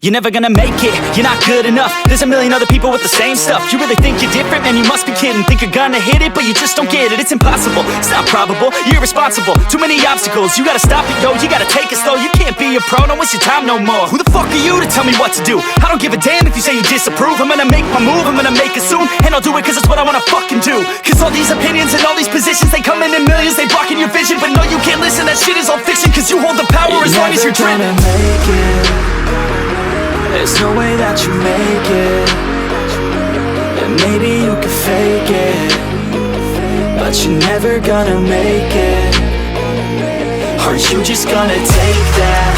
You're never gonna make it, you're not good enough. There's a million other people with the same stuff. You really think you're different? Man, you must be kidding. Think you're gonna hit it, but you just don't get it. It's impossible, it's not probable, you're irresponsible. Too many obstacles, you gotta stop it, yo. You gotta take it slow, you can't be a pro. Don't waste your time no more. Who the fuck are you to tell me what to do? I don't give a damn if you say you disapprove. I'm gonna make my move, I'm gonna make it soon. And I'll do it cause it's what I wanna fucking do. Cause all these opinions and all these positions, they come in millions, they blocking your vision. But no, you can't listen, that shit is all fiction. Cause you hold the power as long as you're dreaming. Make it. There's no way that you make it. And maybe you can fake it, but you're never gonna make it. Are you just gonna take that?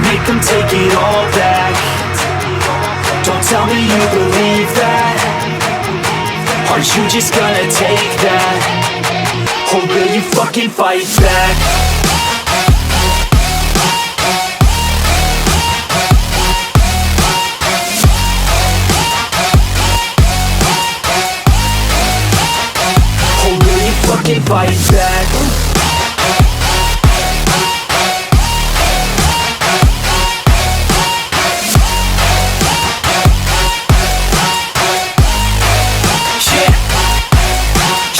Make them take it all back. Don't tell me you believe that. Are you just gonna take that? Or will you fucking fight back? Fucking fight back.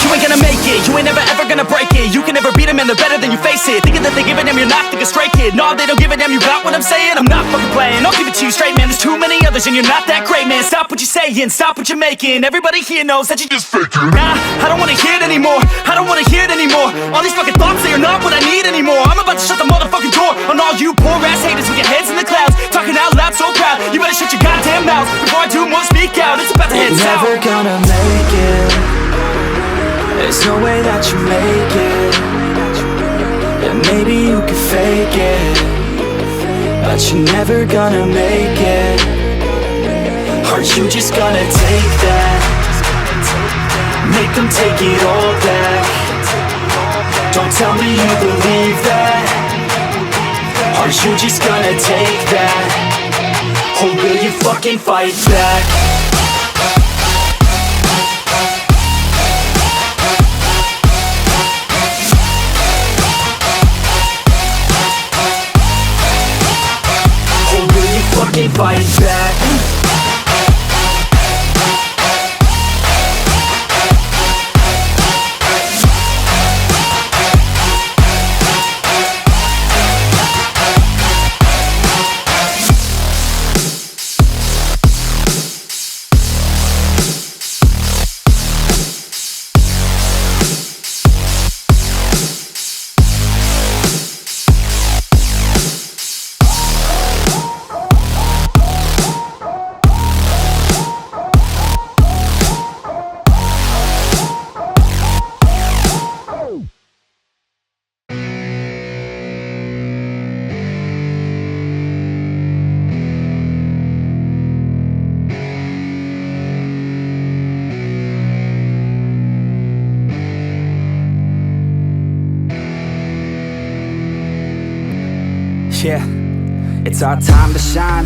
You ain't gonna make it, you ain't never ever gonna break it. You can never beat them and they're better than you face it. Thinking that they give a damn, you're not thinking straight, kid. No, they don't give a damn, you got what I'm saying? I'm not fucking playing, I'll give it to you straight, man. There's too many others and you're not that great, man. Stop what you're saying, stop what you're making. Everybody here knows that you just faking. Nah, I don't wanna hear it anymore, I don't wanna hear it anymore. All these fucking thoughts, they are not what I need anymore. I'm about to shut the motherfucking door on all you poor ass haters with your heads in the clouds, talking out loud so proud. You better shut your goddamn mouth before I do more speak out. It's about to head south. You're never gonna make it. There's no way that you make it. And maybe you can fake it, but you're never gonna make it. Are you just gonna take that? Make them take it all back. Don't tell me you believe that. Are you just gonna take that? Or will you fucking fight back? Fight back. Yeah, it's our time to shine.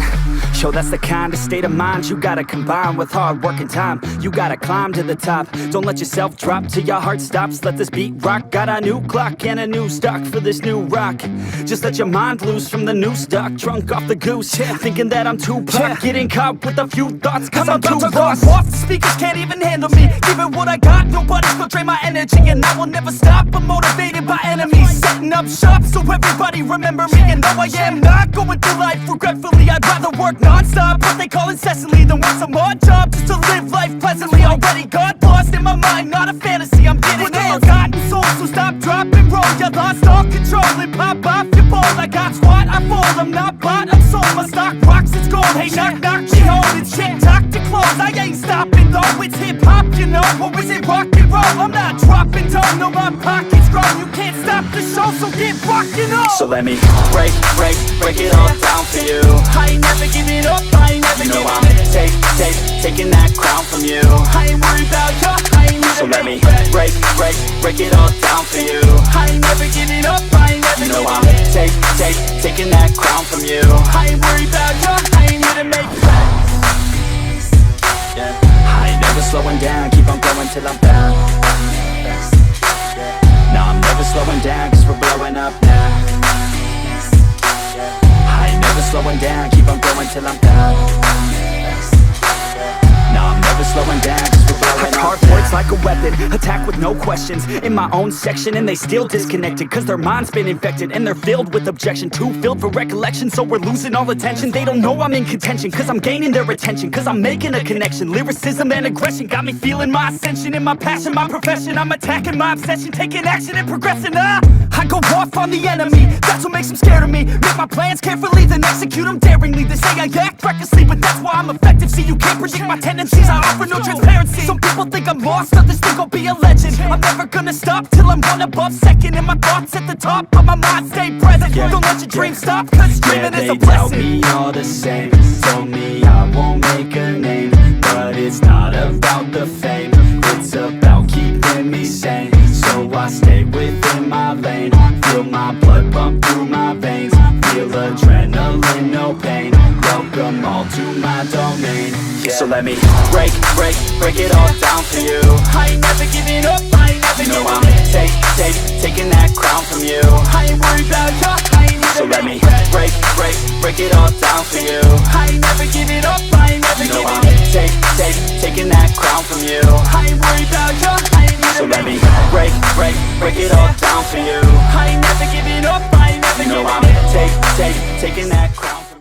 Show that's the kind of state of mind you gotta combine with hard work and time. You gotta climb to the top. Don't let yourself drop till your heart stops. Let this beat rock. Got a new clock and a new stock for this new rock. Just let your mind loose from the new stock. Drunk off the goose, thinking that I'm too pop. Getting caught with a few thoughts cause I'm too lost. Off the speakers can't even handle me. Giving what I got, nobody's gonna drain my energy. And I will never stop, I'm motivated by enemies. Setting up shop so everybody remember me. And though I am not going through life regretfully, I'd rather work non-stop, what they call incessantly, than work some more job just to live life pleasantly. Already got lost in my mind, not a fantasy, I'm getting there. Forgotten soul, so stop, drop, and roll. You lost all control and pop off your ball. I got squat, I fall, I'm not bought, I'm sold. My stock rocks, it's gold. Hey, knock, knock, she home, it's shit, talk to close. I ain't stopping though, it's hip-hop, you know. Or is it rock and roll? I'm not dropping down, no, my pocket's grown. You can't stop the show, so get rockin' on. So let me break it all down for you. I ain't never giving up, I ain't never giving up. Taking that crown from you. I ain't worried about you, I ain't never. So let me break it all down for you. I ain't never giving up, I ain't never giving up. Taking that crown from you. I ain't worried about you, I ain't here to make friends. Yeah. I ain't never slowing down, keep on going till I'm down. No, I'm never slowing down, cause we're blowing up now. I ain't never slowing down, keep on going till I'm down. No, I'm never slowing down, cause we're blowing up. Hard words like a weapon, attack with no questions. In my own section and they still disconnected, cause their mind's been infected and they're filled with objection. Too filled for recollection, so we're losing all attention. They don't know I'm in contention, cause I'm gaining their attention, cause I'm making a connection. Lyricism and aggression got me feeling my ascension. In my passion, my profession, I'm attacking my obsession, taking action and progressing. I go off on the enemy, that's what makes them scared of me. Make my plans carefully, then execute them daringly. They say I act recklessly, but that's why I'm effective. See, you can't predict my tendencies, I offer no transparency. Some people think I'm lost, others think I'll be a legend. I'm never gonna stop till I'm one above second. And my thoughts at the top, but my mind stay present. Don't let your dreams stop, cause dreaming is a blessing. They tell me all the same, told me I won't make a name, but it's not about the fame, it's about keeping me sane. So I stay within my lane, feel my blood pump through my veins, feel adrenaline, no pain, welcome all to my domain. So let me break it all down for you. I ain't never giving up, I ain't never No, giving I'm up. taking that crown from you. I ain't worried about you, I ain't never So let me break. break it all down for you. I ain't never giving up, I ain't never No, giving I'm up. taking that crown from you. I ain't worried about you, I ain't never So let me break it all down for you. I ain't never giving up, I ain't never No, giving I'm up. taking